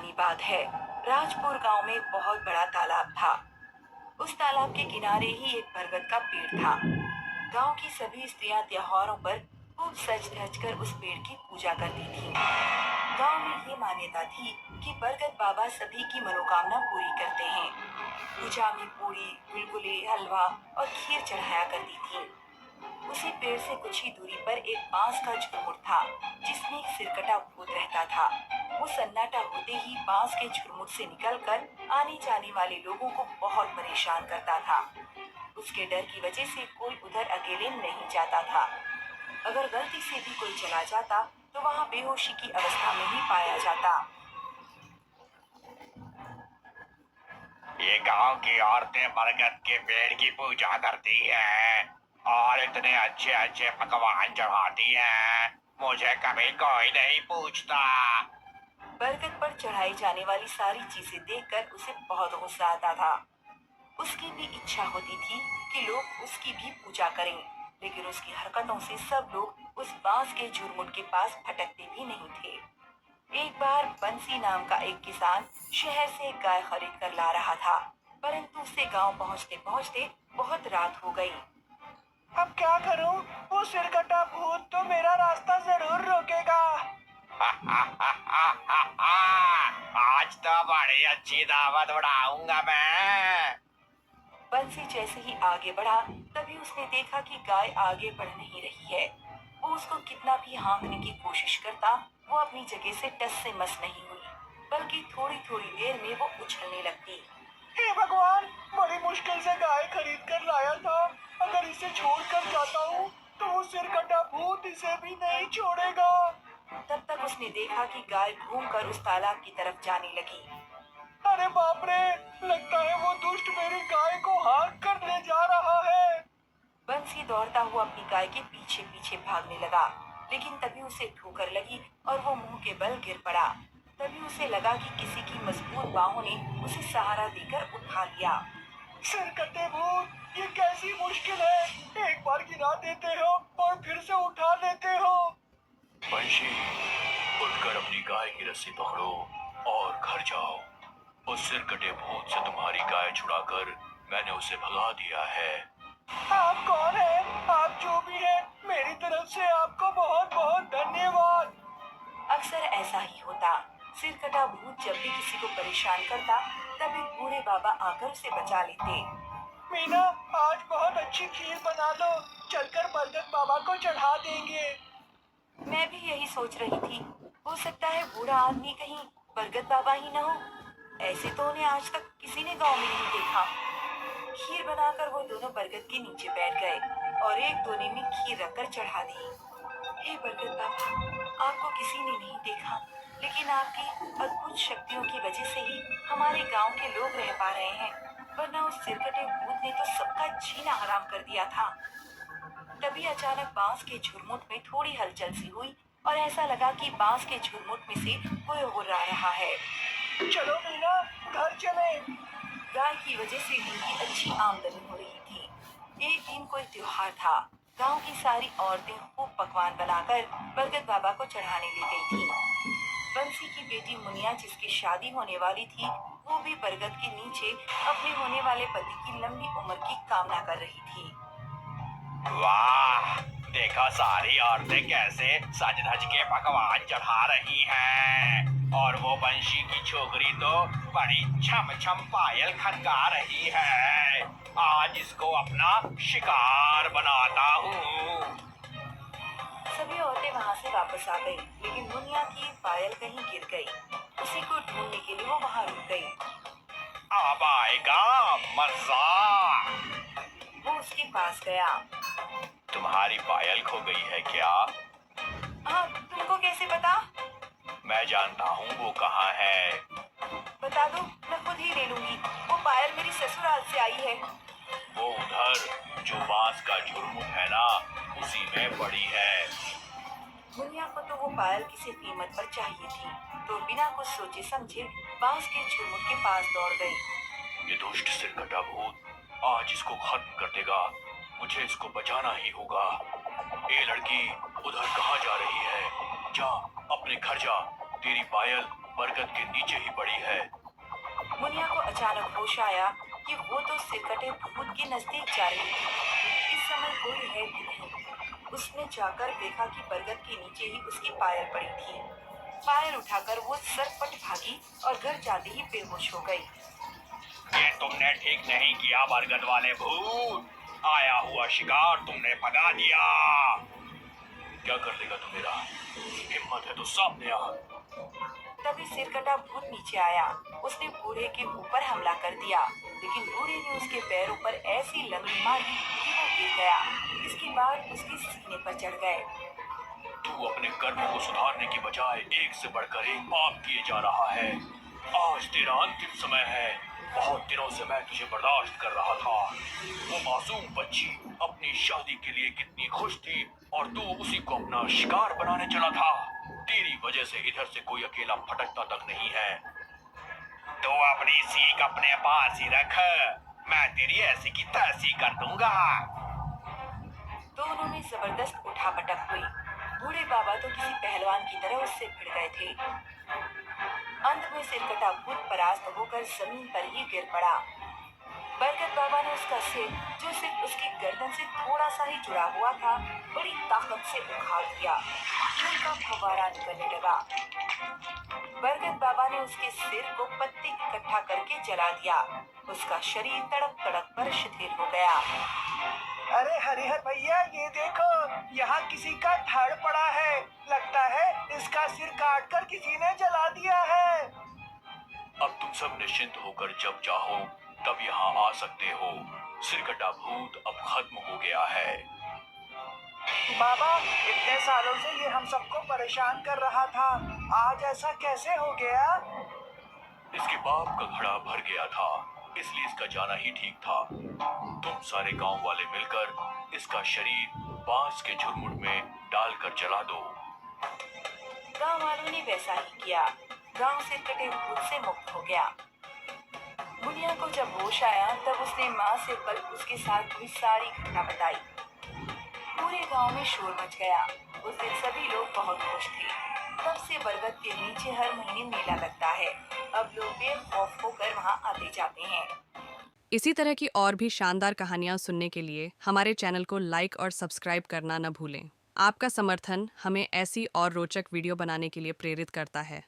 पुरानी बात है। राजपुर गांव में बहुत बड़ा तालाब था। उस तालाब के किनारे ही एक बरगद का पेड़ था। गांव की सभी स्त्रियां त्योहारों पर खूब सज धज कर उस पेड़ की पूजा करती थीं। गांव में ये मान्यता थी कि बरगद बाबा सभी की मनोकामना पूरी करते हैं। पूजा में पूरी, गुलगुले, हलवा और खीर चढ़ाया करती थी। उसी पेड़ से कुछ ही दूरी पर एक बांस का झुरमुट था, जिसमें एक सिरकटा भूत रहता था। वो सन्नाटा होते ही बांस के झुरमुट से निकलकर आने जाने वाले लोगों को बहुत परेशान करता था। उसके डर की वजह से कोई उधर अकेले नहीं जाता था। अगर गलती से भी कोई चला जाता तो वहाँ बेहोशी की अवस्था में ही पाया जाता। ये गांव की औरतें बरगद के पेड़ की पूजा करती हैं और इतने अच्छे अच्छे पकवान चढ़ाती हैं। मुझे कभी कोई नहीं पूछता। बरगद पर चढ़ाई जाने वाली सारी चीजें देखकर उसे बहुत गुस्सा आता था। उसकी भी इच्छा होती थी कि लोग उसकी भी पूजा करें, लेकिन उसकी हरकतों से सब लोग उस बांस के झुरमुट के पास भटकते भी नहीं थे। एक बार बंसी नाम का एक किसान शहर से एक गाय खरीद कर ला रहा था, परंतु उसे गांव पहुंचते पहुंचते बहुत रात हो गई। अब क्या करूं? वो सिरकटा भूत तो मेरा रास्ता जरूर रोकेगा। आज तो बड़ी अच्छी दावत उड़ाऊंगा मैं। बंसी जैसे ही आगे बढ़ा, तभी उसने देखा कि गाय आगे बढ़ नहीं रही है। वो उसको कितना भी हाँकने की कोशिश करता, वो अपनी जगह से टस से मस नहीं हुई, बल्कि थोड़ी थोड़ी देर में वो उछलने लगती। हे भगवान, बड़ी मुश्किल से गाय खरीद कर लाया था। अगर इसे छोड़ कर जाता हूँ तो वो सिरकटा भूत इसे भी नहीं छोड़ेगा। तब तक उसने देखा कि गाय घूमकर उस तालाब की तरफ जाने लगी। अरे बाप रे, लगता है वो दुष्ट मेरी गाय को हाँक कर ले जा रहा है। बंसी दौड़ता हुआ अपनी गाय के पीछे पीछे भागने लगा, लेकिन तभी उसे ठोकर लगी और वो मुंह के बल गिर पड़ा। तभी उसे लगा कि किसी की मजबूत बाहों ने उसे सहारा देकर उठा लिया। सिरकटे भूत, ये कैसी मुश्किल है। एक बार गिरा देते हो और फिर से उठा लेते हो। बंशी, उठकर अपनी गाय की रस्सी पकड़ो और घर जाओ। उस सिरकटे भूत से तुम्हारी गाय छुड़ाकर मैंने उसे भगा दिया है। आप कौन हैं? आप जो भी हैं, मेरी तरफ से आपको बहुत बहुत धन्यवाद। अक्सर ऐसा ही होता। सिरकटा भूत जब भी किसी को परेशान करता, तब एक बूढ़े बाबा आकर उसे बचा लेते। मीना, आज बहुत अच्छी खीर बना लो, चलकर बरगद बाबा को चढ़ा देंगे। मैं भी यही सोच रही थी। हो सकता है बूढ़ा आदमी कहीं बरगद बाबा ही न हो। ऐसे तो उन्हें आज तक किसी ने गांव में नहीं देखा। खीर बनाकर वो दोनों बरगद के नीचे बैठ गए और एक दोने में खीर रखकर चढ़ा दी। हे बरगद बाबा, आपको किसी ने नहीं देखा, लेकिन आपकी अद्भुत शक्तियों की वजह से ही हमारे गांव के लोग रह पा रहे हैं, वरना उस सिरकटे भूत ने तो सबका जीना हराम कर दिया था। तभी अचानक बांस के झुरमुट में थोड़ी हलचल सी हुई और ऐसा लगा कि बांस के झुरमुट में से कोई गुर्रा रहा है। चलो मीना, घर चले। गाय की वजह से उनकी अच्छी आमदनी हो रही थी। एक दिन कोई त्योहार था। गांव की सारी औरतें खूब पकवान बनाकर बरगद बाबा को चढ़ाने ले गई थी। बंसी की बेटी मुनिया, जिसकी शादी होने वाली थी, वो भी बरगद के नीचे अपने होने वाले पति की लंबी उम्र की कामना कर रही थी। वाह, देखो सारी औरतें कैसे सज धज के पकवान चढ़ा रही हैं। और वो बंशी की छोकरी तो बड़ी छम छम पायल खनका रही है। आज इसको अपना शिकार बनाता हूँ। सभी औरतें वहां से वापस आ गई, लेकिन मुनिया की पायल कहीं गिर गई। उसी को ढूंढने के लिए वो वहां रुक गई। अब आएगा मजा। वो उसके पास गया। तुम्हारी पायल खो गई है क्या? हाँ, तुमको कैसे पता? मैं जानता हूँ वो कहाँ है। बता दो, मैं खुद ही ले लूंगी। वो पायल मेरी ससुराल से आई है। वो उधर जो बांस का झुरमुट है ना, उसी में पड़ी है। मुनिया को तो वो पायल किसी कीमत पर चाहिए थी, तो बिना कुछ सोचे समझे बांस के झुरमुट के पास दौड़ गई। ये दुष्ट सिरकटा भूत आज इसको खत्म कर देगा। मुझे इसको बचाना ही होगा। ये लड़की उधर कहाँ जा रही है? जा, अपने घर जा। तेरी पायल बरगद के नीचे ही पड़ी है। मुनिया को अचानक होश आया कि वो तो सिरकटे भूत के नजदीक जा रही थी। इस समय कोई है भी नहीं। उसने जाकर देखा कि बरगद के नीचे ही उसकी पायल पड़ी थी। पायल उठाकर वो सरपट भागी और घर जाते ही बेहोश हो गई। ये तुमने ठीक नहीं किया बरगद वाले भूत। आया हुआ शिकार तुमने भगा दिया। क्या कर लेगा तू मेरा? हिम्मत है तो सामने आ। तभी सिरकटा भूत नीचे आया। उसने बूढ़े के ऊपर हमला कर दिया, लेकिन बूढ़े ने उसके पैरों पर ऐसी लंगड़ी मारी कि वो गिर गया। इसके बाद उसके सीने पर चढ़ गए। तू अपने कर्म को सुधारने की बजाय एक से बढ़कर एक पाप किए जा रहा है। आज तेरा अंतिम समय है। बहुत दिनों से मैं तुझे बर्दाश्त कर रहा था। वो मासूम बच्ची अपनी शादी के लिए कितनी खुश थी और तू उसी को अपना शिकार बनाने चला था। तेरी वजह से इधर से कोई अकेला भटकता तक नहीं है। तू अपनी सीख अपने पास ही रख। मैं तेरी ऐसी की तैसी कर दूंगा। दोनों में जबरदस्त उठापटक हुई। बूढ़े बाबा तो किसी पहलवान की तरह उससे भिड़ गए थे। अंत में सिरकटा भूत परास्त होकर जमीन पर ही गिर पड़ा। बरगद बाबा ने उसका सिर, जो सिर्फ उसकी गर्दन से थोड़ा सा ही जुड़ा हुआ था, बड़ी ताकत से उखाड़ दिया। खून का फव्वारा निकलने लगा। बरगद बाबा ने उसके सिर को पत्ते इकट्ठा करके जला दिया। उसका शरीर तड़प तड़प कर शिथिल हो गया। अरे हरिहर भैया, ये देखो, यहाँ किसी का धड़ पड़ा है। लगता है इसका सिर काटकर किसी ने जला दिया है। अब तुम सब निश्चिंत होकर जब चाहो तब यहाँ आ सकते हो। सिरकटा भूत अब खत्म हो गया है। बाबा, इतने सालों से ये हम सबको परेशान कर रहा था, आज ऐसा कैसे हो गया? इसके बाप का घड़ा भर गया था, इसलिए इसका जाना ही ठीक था। तुम सारे गांव वाले मिलकर इसका शरीर बांस के झुरमुट में डालकर जला दो। गांव वालों ने वैसा ही किया। गांव सिरकटे भूत से मुक्त हो गया। मुनिया को जब होश आया तब उसने माँ से कल उसके साथ हुई सारी घटना बताई। पूरे गांव में शोर मच गया। उस दिन सभी लोग बहुत खुश थे। तब से बरगद के नीचे हर महीने मेला लगता है। अब लोग बेखौफ होकर वहां आते जाते हैं। इसी तरह की और भी शानदार कहानियाँ सुनने के लिए हमारे चैनल को लाइक और सब्सक्राइब करना न भूलें। आपका समर्थन हमें ऐसी और रोचक वीडियो बनाने के लिए प्रेरित करता है।